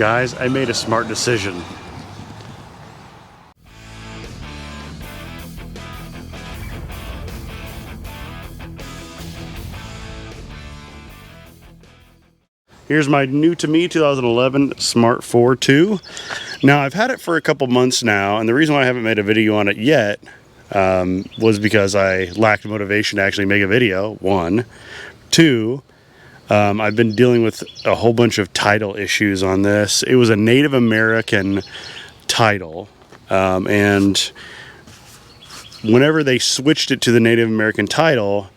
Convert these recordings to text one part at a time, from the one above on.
Guys, I made a smart decision. Here's my new to me 2011 Smart 4 II. Now I've had it for a couple months now, and the reason why I haven't made a video on it yet was because I lacked motivation to actually make a video, one. Two, I've been dealing with a whole bunch of title issues on this. It was a Native American title, and whenever they switched it to the Native American title,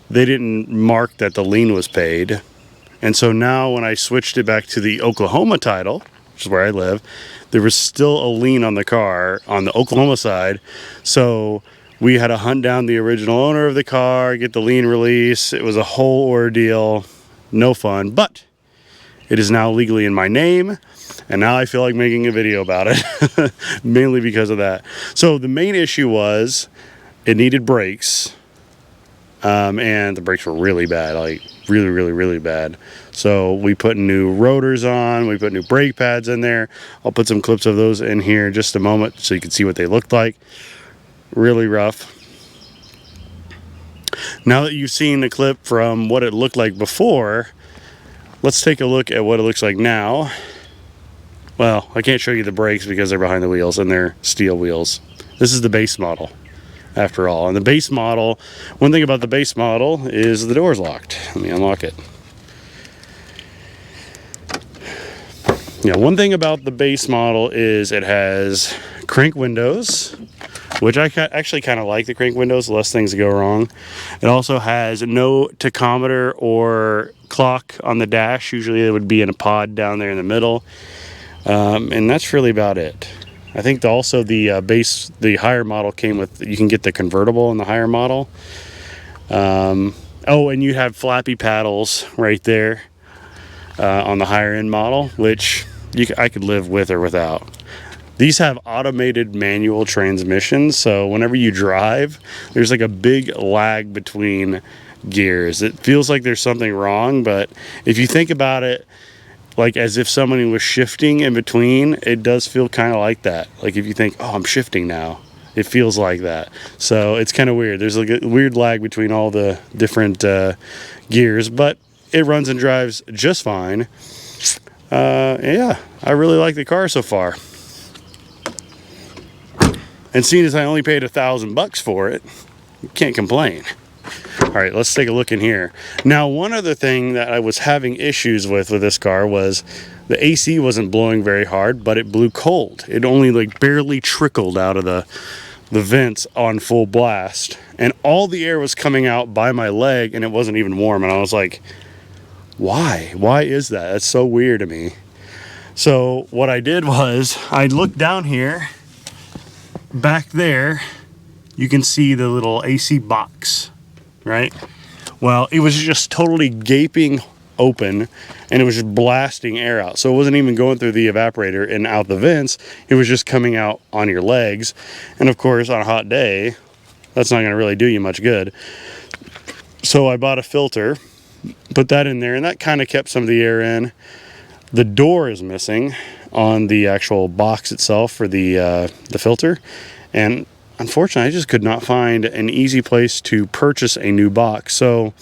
they didn't mark that the lien was paid. And so now when I switched it back to the Oklahoma title, which is where I live, there was still a lien on the car on the Oklahoma side. So we had to hunt down the original owner of the car, get the lien release. It was a whole ordeal, no fun, but it is now legally in my name. And now I feel like making a video about it, mainly because of that. So the main issue was it needed brakes. And the brakes were really bad, like really bad. So we put new rotors on, we put new brake pads in there. I'll put some clips of those in here in just a moment so you can see what they looked like. Really rough. Now that you've seen the clip from what it looked like before, let's take a look at what it looks like now. Well, I can't show you the brakes because they're behind the wheels and they're steel wheels. This is the base model, after all. And the base model, one thing about the base model is the door's locked. Let me unlock it. Yeah, one thing about the base model is it has crank windows, which I actually kind of like the crank windows, less things go wrong. It also has no tachometer or clock on the dash. Usually it would be in a pod down there in the middle. And that's really about it. I think also the higher model came with, you can get the convertible in the higher model. Oh, and you have flappy paddles right there on the higher end model, which I could live with or without. These have automated manual transmissions, so whenever you drive, there's like a big lag between gears. It feels like there's something wrong, but if you think about it, like as if somebody was shifting in between, it does feel kind of like that. Like if you think, oh, I'm shifting now, it feels like that. So it's kind of weird. There's like a weird lag between all the different gears, but it runs and drives just fine. Yeah, I really like the car so far. And seeing as I only paid $1,000 for it, can't complain. All right, let's take a look in here. Now, one other thing that I was having issues with this car was the AC wasn't blowing very hard, but it blew cold. It only like barely trickled out of the vents on full blast. And all the air was coming out by my leg and it wasn't even warm. And I was like, why? Why is that? That's so weird to me. So what I did was I looked down here. Back there, you can see the little AC box, right? Well, it was just totally gaping open and it was just blasting air out. So it wasn't even going through the evaporator and out the vents. It was just coming out on your legs. And of course, on a hot day, that's not going to really do you much good. So I bought a filter, put that in there, and that kind of kept some of the air in. The door is missing on the actual box itself for the filter, and unfortunately I just could not find an easy place to purchase a new box. So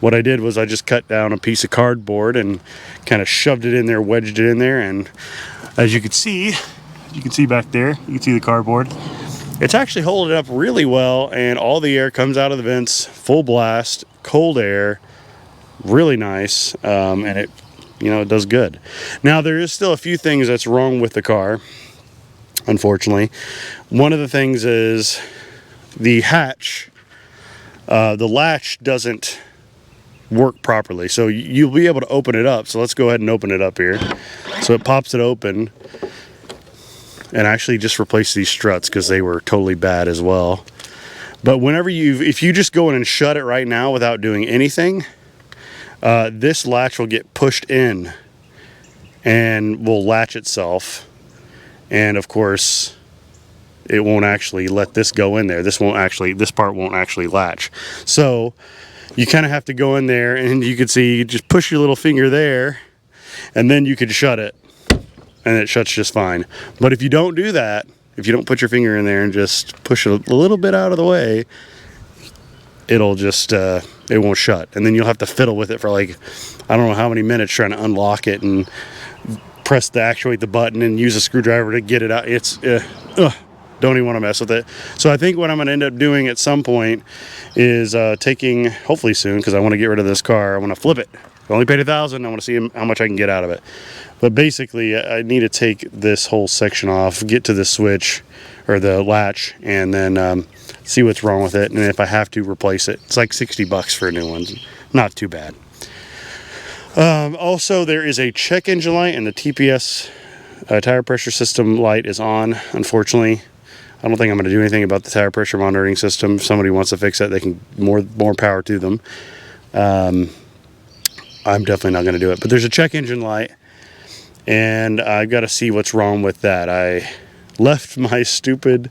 what I did was I just cut down a piece of cardboard and kind of shoved it in there, wedged it in there, and as you can see back there, you can see the cardboard. It's actually holding up really well, and all the air comes out of the vents, full blast, cold air, really nice, and it, you know, it does good. Now, there is still a few things that's wrong with the car, unfortunately. One of the things is the hatch, the latch doesn't work properly. So you'll be able to open it up. So let's go ahead and open it up here. So it pops it open, and actually just replace these struts because they were totally bad as well. But if you just go in and shut it right now without doing anything, this latch will get pushed in and will latch itself, and of course it won't actually let this go in there. This part won't actually latch. So you kind of have to go in there, and you can see, you just push your little finger there and then you can shut it. and it shuts just fine. But if you don't do that, if you don't put your finger in there and just push it a little bit out of the way, it'll just it won't shut, and then you'll have to fiddle with it for like I don't know how many minutes trying to unlock it and actuate the button and use a screwdriver to get it out. It's don't even want to mess with it. So I think what I'm going to end up doing at some point is taking, hopefully soon, because I want to get rid of this car, I want to flip it. I only paid $1,000. I want to see how much I can get out of it. But basically, I need to take this whole section off, get to the switch or the latch, and then see what's wrong with it. And if I have to, replace it. It's like $60 for a new one. Not too bad. Also, there is a check engine light, and the TPS tire pressure system light is on. Unfortunately, I don't think I'm going to do anything about the tire pressure monitoring system. If somebody wants to fix it, they can, more power to them. I'm definitely not going to do it. But there's a check engine light, and I've got to see what's wrong with that. I left my stupid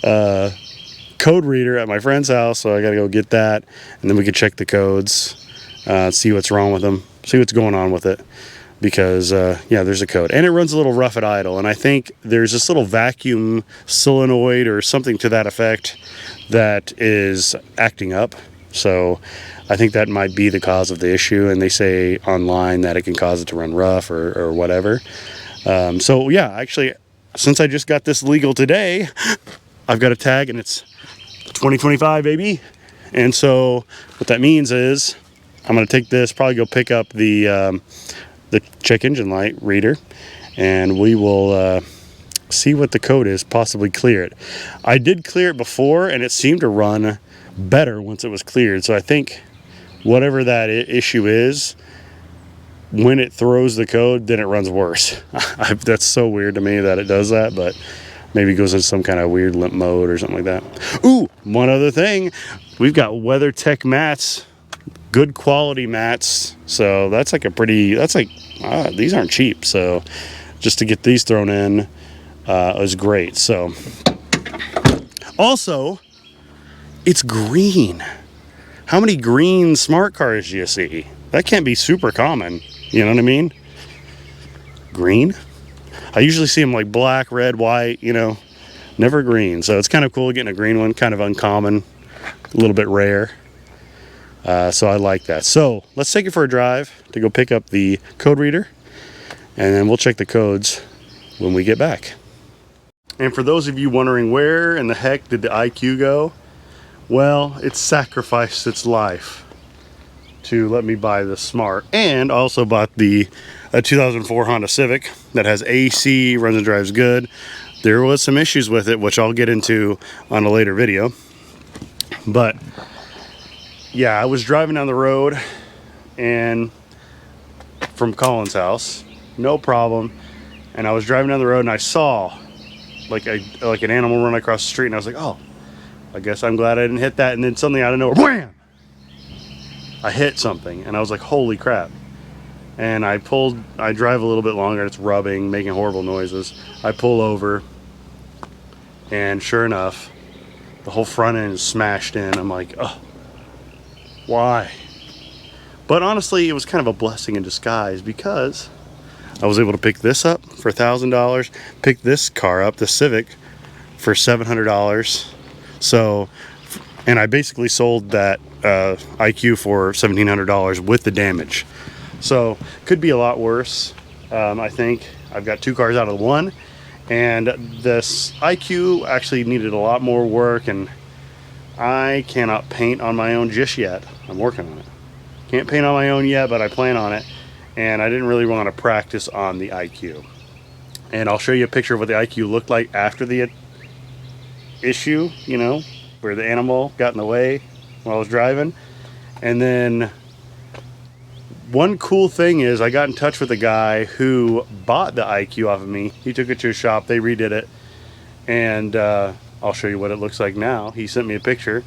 code reader at my friend's house, so I got to go get that, and then we can check the codes, see what's wrong with them, see what's going on with it. Because yeah, there's a code, and it runs a little rough at idle, and I think there's this little vacuum solenoid or something to that effect that is acting up. So I think that might be the cause of the issue, and they say online that it can cause it to run rough or whatever. So yeah, actually, since I just got this legal today, I've got a tag, and it's 2025, baby. And so what that means is I'm going to take this, probably go pick up the check engine light reader, and we will see what the code is, possibly clear it. I did clear it before, and it seemed to run better once it was cleared. So I think whatever that issue is, when it throws the code, then it runs worse. That's so weird to me that it does that, but maybe it goes in some kind of weird limp mode or something like that. Ooh, one other thing, we've got WeatherTech mats. Good quality mats, so that's like a pretty, that's like these aren't cheap, so just to get these thrown in is great. So also, it's green. How many green smart cars do you see? That can't be super common, you know what I mean? Green, I usually see them like black, red, white, you know, never green. So it's kind of cool getting a green one, kind of uncommon, a little bit rare. So I like that. So let's take it for a drive to go pick up the code reader, and then we'll check the codes when we get back. And for those of you wondering, where in the heck did the IQ go? Well, it sacrificed its life to let me buy the Smart, and also bought the 2004 Honda Civic that has AC, runs and drives good. There was some issues with it, which I'll get into on a later video. But yeah, I was driving down the road and from Colin's house, no problem. And I was driving down the road and I saw like an animal run across the street, and I was like, oh, I guess I'm glad I didn't hit that. And then suddenly out of nowhere, wham! I hit something, and I was like, holy crap. And I drive a little bit longer, it's rubbing, making horrible noises. I pull over, and sure enough, the whole front end is smashed in. I'm like, oh, why? But honestly, it was kind of a blessing in disguise, because I was able to pick this up for $1,000, pick this car up, the Civic, for $700. So, and I basically sold that IQ for $1,700 with the damage. So could be a lot worse. I think I've got two cars out of one, and this IQ actually needed a lot more work, and I cannot paint on my own just yet. I'm working on it. Can't paint on my own yet, but I plan on it. And I didn't really want to practice on the IQ. And I'll show you a picture of what the IQ looked like after the issue, you know, where the animal got in the way while I was driving. And then one cool thing is I got in touch with a guy who bought the IQ off of me. He took it to a shop, they redid it, and I'll show you what it looks like now. He sent me a picture,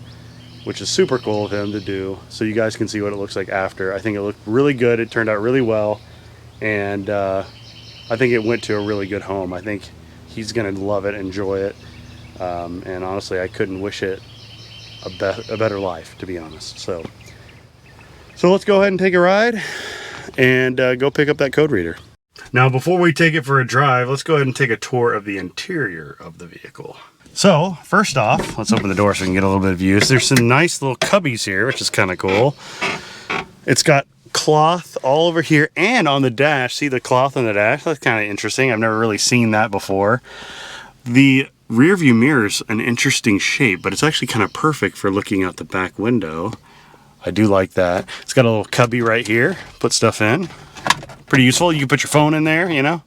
which is super cool of him to do, so you guys can see what it looks like after. I think it looked really good, it turned out really well, and I think it went to a really good home. I think he's gonna love it, enjoy it, and honestly, I couldn't wish it a better life, to be honest. So let's go ahead and take a ride and go pick up that code reader. Now, before we take it for a drive, let's go ahead and take a tour of the interior of the vehicle. So, first off, let's open the door so we can get a little bit of view. So there's some nice little cubbies here, which is kind of cool. It's got cloth all over here and on the dash. See the cloth on the dash? That's kind of interesting. I've never really seen that before. The rear view mirror's an interesting shape, but it's actually kind of perfect for looking out the back window. I do like that. It's got a little cubby right here. Put stuff in. Pretty useful. You can put your phone in there, you know.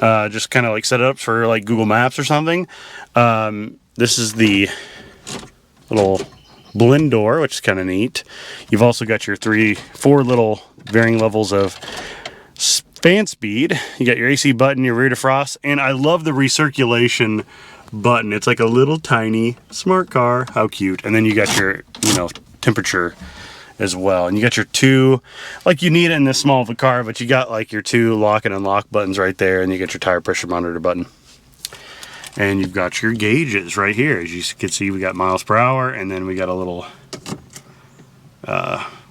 Just kind of like set it up for like Google Maps or something. This is the little blend door, which is kind of neat. You've also got your 4 little varying levels of fan speed. You got your AC button, your rear defrost, and I love the recirculation button. It's like a little tiny smart car. How cute. And then you got your, you know, temperature as well. And you got your 2, like you need it in this small of a car, but you got like your 2 lock and unlock buttons right there, and you get your tire pressure monitor button. And you've got your gauges right here. As you can see, we got miles per hour, and then we got a little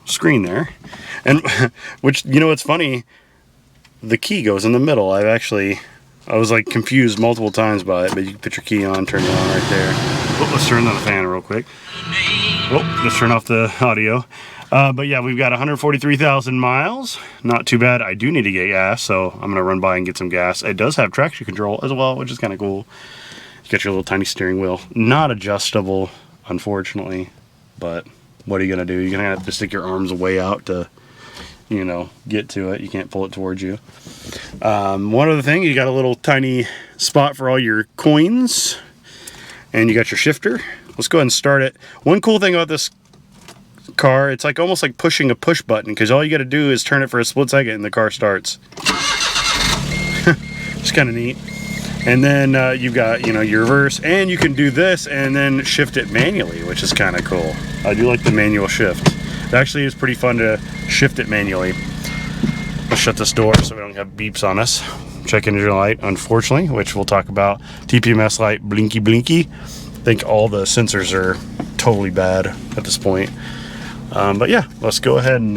screen there. And which, you know what's funny? The key goes in the middle. I was like confused multiple times by it, but you can put your key on, turn it on right there. Oh, let's turn on the fan real quick. Oh, let's turn off the audio. But yeah, we've got 143,000 miles. Not too bad. I do need to get gas, so I'm going to run by and get some gas. It does have traction control as well, which is kind of cool. You got your little tiny steering wheel. Not adjustable, unfortunately, but what are you going to do? You're going to have to stick your arms way out to, you know, get to it. You can't pull it towards you. One other thing, you got a little tiny spot for all your coins, and you got your shifter. Let's go ahead and start it. One cool thing about this car, it's like almost like pushing a push button, because all you got to do is turn it for a split second and the car starts. It's kind of neat. And then you've got, you know, your reverse, and you can do this and then shift it manually, which is kind of cool. I do like the manual shift. It actually is pretty fun to shift it manually. Let's shut this door so we don't have beeps on us. Check engine light, unfortunately, which we'll talk about. TPMS light, blinky blinky. I think all the sensors are totally bad at this point. But yeah, let's go ahead and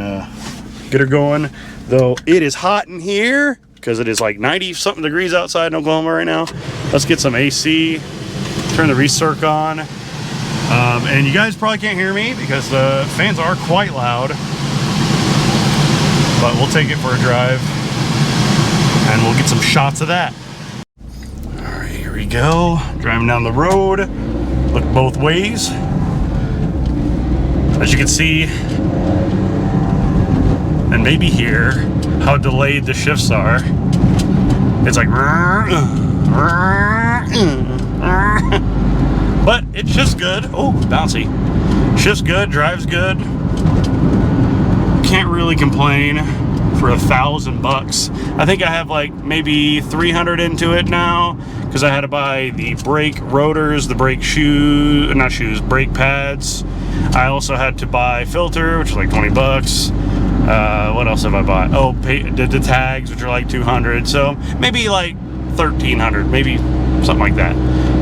get her going. Though it is hot in here, because it is like 90-something degrees outside in Oklahoma right now. Let's get some AC, turn the recirc on. And you guys probably can't hear me because the fans are quite loud. But we'll take it for a drive, and we'll get some shots of that. All right, here we go. Driving down the road. Look both ways. As you can see, and maybe hear how delayed the shifts are. It's like, but it shifts good. Oh, bouncy. Shifts good, drives good. Can't really complain for $1,000. I think I have like maybe 300 into it now, because I had to buy the brake rotors, the brake brake pads. I also had to buy filter, which is like 20 bucks. What else have I bought? Oh, the tags, which are like 200. So maybe like 1,300, maybe something like that.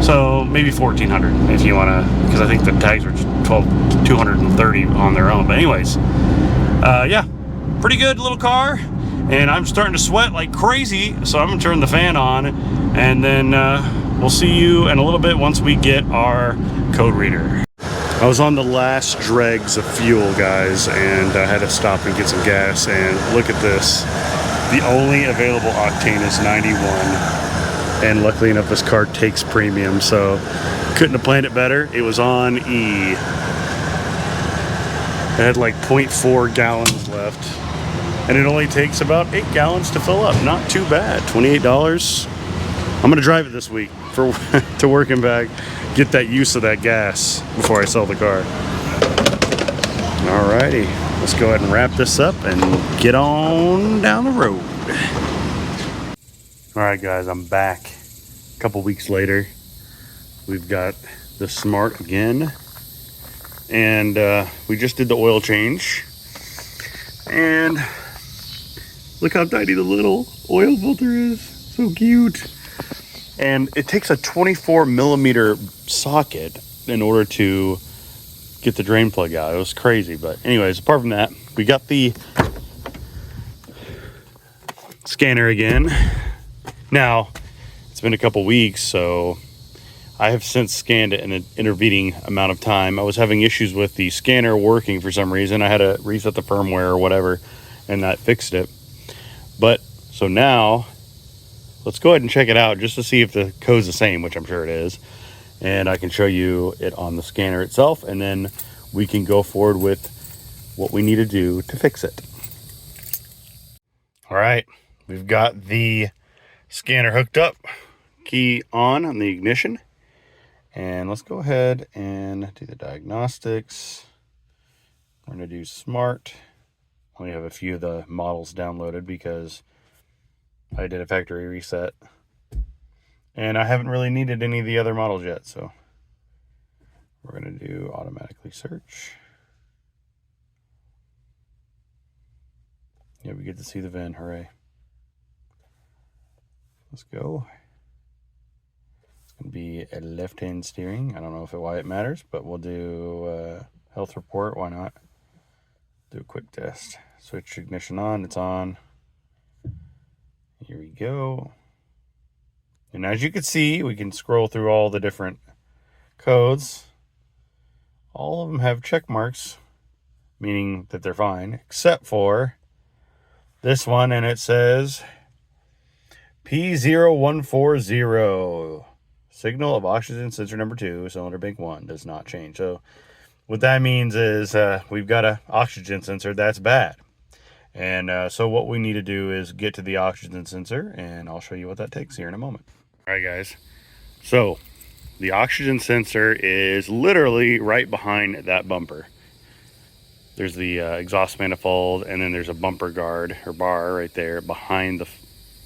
So maybe 1,400 if you want to, because I think the tags are 230 on their own. But anyways, yeah, pretty good little car. And I'm starting to sweat like crazy, so I'm gonna turn the fan on, and then we'll see you in a little bit once we get our code reader. I was on the last dregs of fuel, guys, and I had to stop and get some gas, and look at this. The only available octane is 91, and luckily enough this car takes premium, so couldn't have planned it better. It was on E. It had like 0.4 gallons left, and it only takes about 8 gallons to fill up. Not too bad. $28. I'm gonna drive it this week for to work and back, get that use of that gas before I sell the car. Alrighty, let's go ahead and wrap this up and get on down the road. Alright guys, I'm back a couple weeks later. We've got the Smart again, and we just did the oil change, and look how tiny the little oil filter is. So cute. And it takes a 24 millimeter socket in order to get the drain plug out. It was crazy. But anyways, apart from that, we got the scanner again. Now, it's been a couple weeks, so I have since scanned it in an intervening amount of time. I was having issues with the scanner working for some reason. I had to reset the firmware or whatever, and that fixed it. But, so now, let's go ahead and check it out just to see if the code's the same, which I'm sure it is. And I can show you it on the scanner itself, and then we can go forward with what we need to do to fix it. All right, we've got the scanner hooked up, key on the ignition. And let's go ahead and do the diagnostics. We're going to do smart. I only have a few of the models downloaded because I did a factory reset. And I haven't really needed any of the other models yet, so we're going to do automatically search. Yeah, we get to see the VIN, hooray. Let's go. Be a left-hand steering. I don't know why it matters, but we'll do health report. Why not? Do a quick test. Switch ignition on. It's on. Here we go. And as you can see, we can scroll through all the different codes. All of them have check marks, meaning that they're fine, except for this one, and it says P0140. Signal of oxygen sensor number 2, cylinder bank 1 does not change. So what that means is we've got an oxygen sensor that's bad. And so what we need to do is get to the oxygen sensor, and I'll show you what that takes here in a moment. All right, guys. So the oxygen sensor is literally right behind that bumper. There's the exhaust manifold, and then there's a bumper guard or bar right there behind the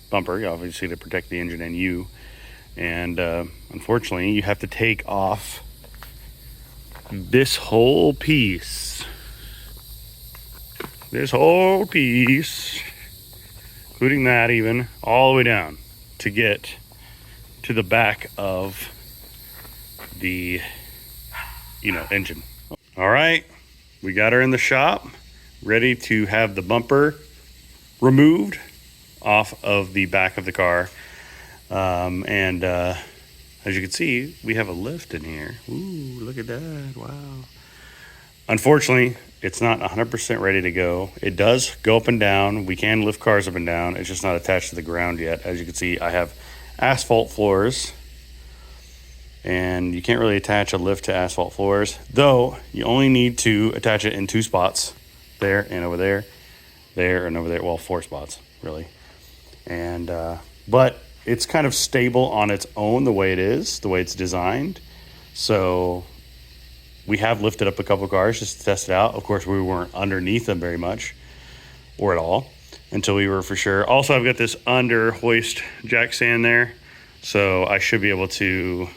bumper, obviously to protect the engine and you. And unfortunately, you have to take off this whole piece. Including that even, all the way down to get to the back of the, engine. All right, we got her in the shop, ready to have the bumper removed off of the back of the car. As you can see, we have a lift in here. Ooh, look at that. Wow. Unfortunately, it's not 100% ready to go. It does go up and down. We can lift cars up and down. It's just not attached to the ground yet. As you can see, I have asphalt floors, and you can't really attach a lift to asphalt floors, though you only need to attach it in 2 spots, there and over there, there and over there. Well, 4 spots, really. And, but it's kind of stable on its own the way it is, the way it's designed. So we have lifted up a couple cars just to test it out. Of course, we weren't underneath them very much or at all until we were for sure. Also, I've got this under hoist jack stand there. So I should be able to,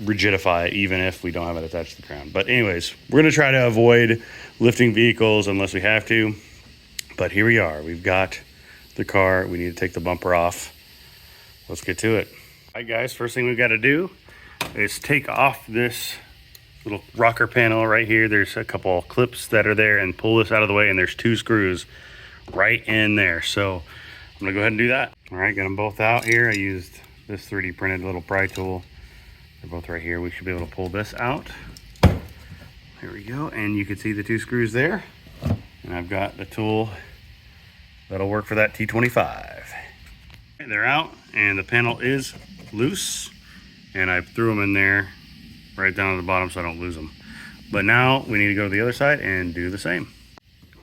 rigidify it even if we don't have it attached to the ground. But anyways, we're going to try to avoid lifting vehicles unless we have to. But here we are. We've got the car. We need to take the bumper off. Let's get to it. All right, guys, first thing we've got to do is take off this little rocker panel right here. There's a couple clips that are there, and pull this out of the way, and there's 2 screws right in there. So I'm gonna go ahead and do that. All right, got them both out here. I used this 3D printed little pry tool. They're both right here. We should be able to pull this out. There we go. And you can see the 2 screws there. And I've got the tool that'll work for that T25. They're out, and the panel is loose, and I threw them in there right down at the bottom so I don't lose them. But now we need to go to the other side and do the same.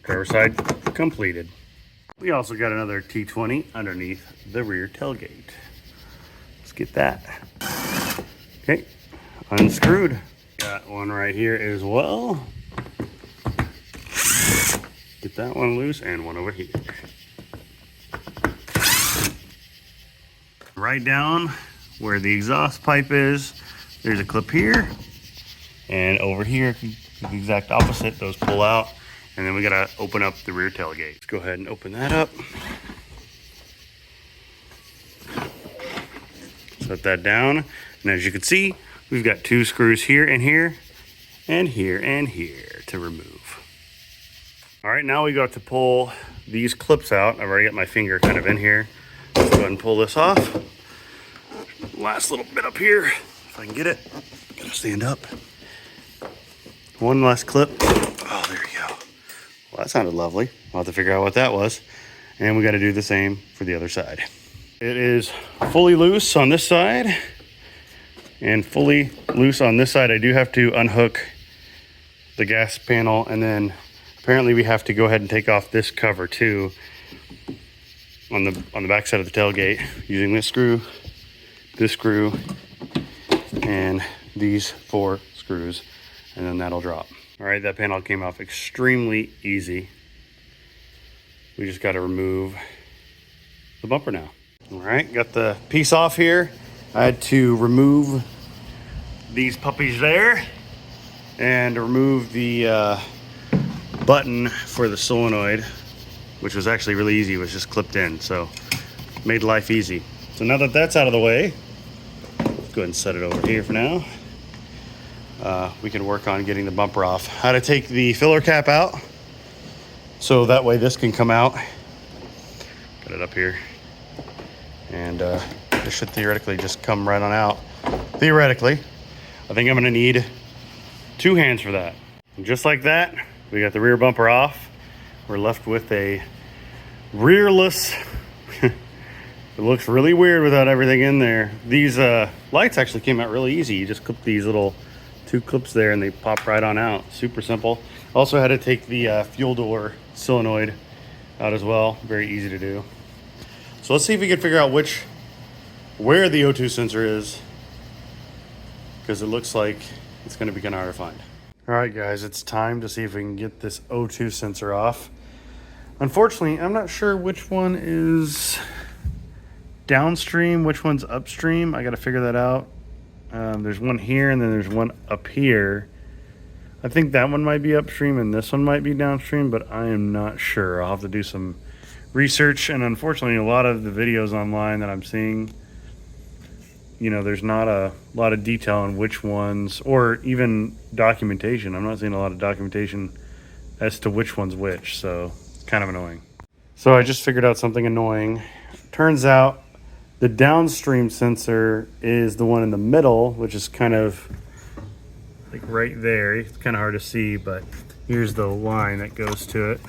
Driver's side completed. We also got another T20 underneath the rear tailgate. Let's get that. Okay, unscrewed. Got one right here as well. Get that one loose, and one over here. Right down where the exhaust pipe is, there's a clip here, and over here, the exact opposite. Those pull out, and then we gotta open up the rear tailgate. Let's go ahead and open that up. Set that down, and as you can see, we've got 2 screws here and here, and here and here to remove. All right, now we got to pull these clips out. I've already got my finger kind of in here. Let's go ahead and pull this off. Last little bit up here, if I can get it. Gotta stand up. One last clip. Oh, there you go. Well, that sounded lovely. I'll have to figure out what that was. And we got to do the same for the other side. It is fully loose on this side and fully loose on this side. I do have to unhook the gas panel, and then apparently we have to go ahead and take off this cover too on the back side of the tailgate using this screw, and these 4 screws, and then that'll drop. All right, that panel came off extremely easy. We just got to remove the bumper now. All right, got the piece off here. I had to remove these puppies there and remove the button for the solenoid, which was actually really easy. It was just clipped in, so made life easy. So now that that's out of the way, let's go ahead and set it over here for now. We can work on getting the bumper off. How to take the filler cap out so that way this can come out. Got it up here, and this should theoretically just come right on out. Theoretically, I think I'm gonna need 2 hands for that. And just like that, we got the rear bumper off. We're left with a rearless. It looks really weird without everything in there. These lights actually came out really easy. You just clip these little 2 clips there and they pop right on out. Super simple. Also had to take the fuel door solenoid out as well. Very easy to do. So let's see if we can figure out where the O2 sensor is, because it looks like it's going to be kind of hard to find. All right, guys, it's time to see if we can get this O2 sensor off. Unfortunately, I'm not sure which one is downstream, which one's upstream. I got to figure that out. There's one here and then there's one up here. I think that one might be upstream and this one might be downstream, but I am not sure. I'll have to do some research, and unfortunately a lot of the videos online that I'm seeing, you know, there's not a lot of detail on which ones, or even documentation. I'm not seeing a lot of documentation as to which one's which, so it's kind of annoying. So I just figured out something annoying. Turns out the downstream sensor is the one in the middle, which is kind of like right there. It's kind of hard to see, but here's the line that goes to it.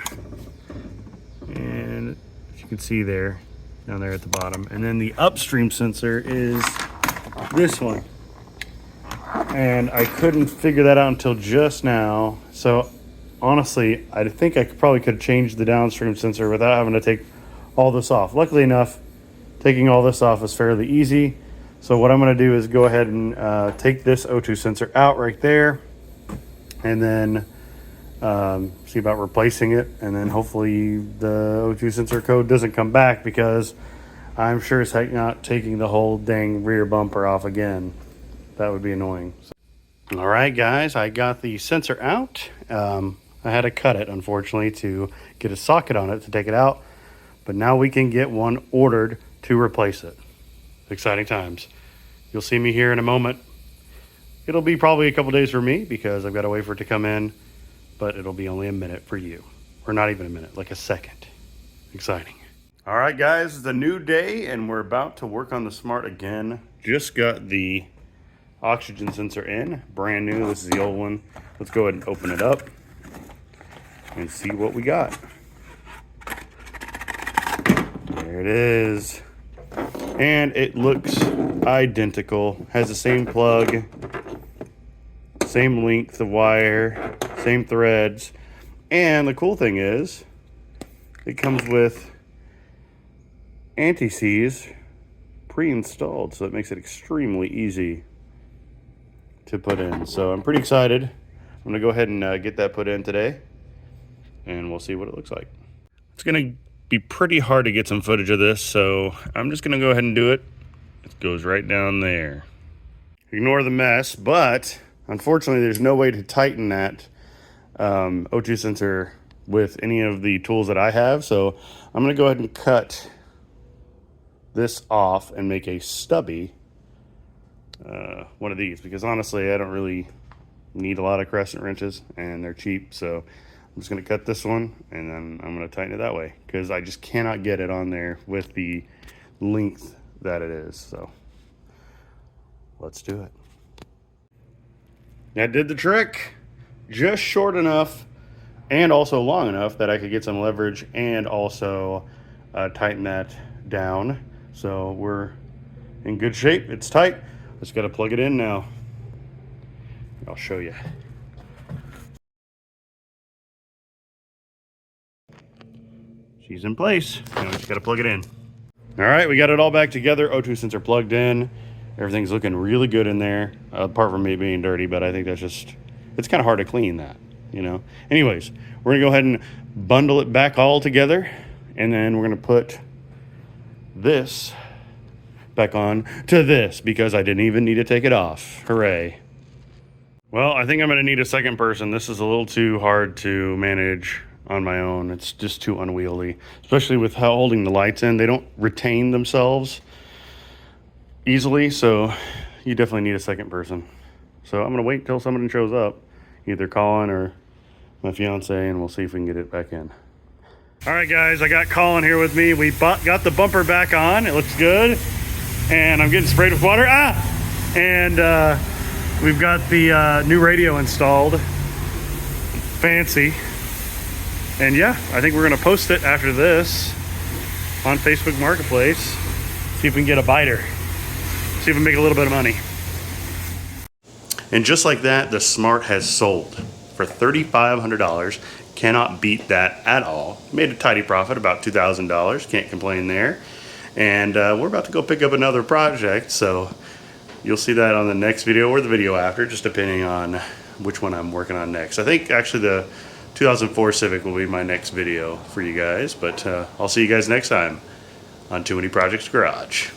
And as you can see there, down there at the bottom. And then the upstream sensor is this one. And I couldn't figure that out until just now. So honestly, I think I probably could have changed the downstream sensor without having to take all this off. Luckily enough, taking all this off is fairly easy. So what I'm going to do is go ahead and take this O2 sensor out right there, and then see about replacing it, and then hopefully the O2 sensor code doesn't come back, because I'm sure as heck not taking the whole dang rear bumper off again. That would be annoying. All right, guys, I got the sensor out. I had to cut it, unfortunately, to get a socket on it to take it out, but now we can get one ordered to replace it. Exciting times. You'll see me here in a moment. It'll be probably a couple days for me because I've got to wait for it to come in, but it'll be only a minute for you. Or not even a minute, like a second. Exciting. All right, guys, it's a new day and we're about to work on the Smart again. Just got the oxygen sensor in, brand new. This is the old one. Let's go ahead and open it up and see what we got. There it is. And it looks identical. Has the same plug, same length of wire, same threads. And the cool thing is, it comes with anti-seize pre-installed, so it makes it extremely easy to put in. So I'm pretty excited. I'm gonna go ahead and get that put in today, and we'll see what it looks like. It's gonna be pretty hard to get some footage of this, so I'm just gonna go ahead and do it. It goes right down there. Ignore the mess, but unfortunately there's no way to tighten that O2 sensor with any of the tools that I have, so I'm gonna go ahead and cut this off and make a stubby one of these, because honestly I don't really need a lot of crescent wrenches and they're cheap, so I'm just going to cut this one, and then I'm going to tighten it that way, because I just cannot get it on there with the length that it is. So let's do it. That did the trick. Just short enough and also long enough that I could get some leverage and also tighten that down. So we're in good shape. It's tight. Just got to plug it in now. I'll show you. She's in place. Now we just got to plug it in. All right, we got it all back together. O2 sensor plugged in. Everything's looking really good in there, apart from me being dirty, but I think that's just, it's kind of hard to clean that, you know. Anyways, we're gonna go ahead and bundle it back all together, and then we're gonna put this back on to this, because I didn't even need to take it off. Hooray. Well, I think I'm gonna need a second person. This is a little too hard to manage on my own. It's just too unwieldy, especially with how holding the lights in. They don't retain themselves easily, so you definitely need a second person. So I'm gonna wait till someone shows up, either Colin or my fiance, and we'll see if we can get it back in. All right, guys, I got Colin here with me. We got the bumper back on. It looks good, and I'm getting sprayed with water. And we've got the new radio installed. Fancy. And yeah, I think we're gonna post it after this on Facebook Marketplace. See if we can get a biter. See if we can make a little bit of money. And just like that, the Smart has sold for $3,500. Cannot beat that at all. Made a tidy profit, about $2,000. Can't complain there. And we're about to go pick up another project, so you'll see that on the next video or the video after, just depending on which one I'm working on next. I think actually the 2004 Civic will be my next video for you guys, but I'll see you guys next time on Too Many Projects Garage.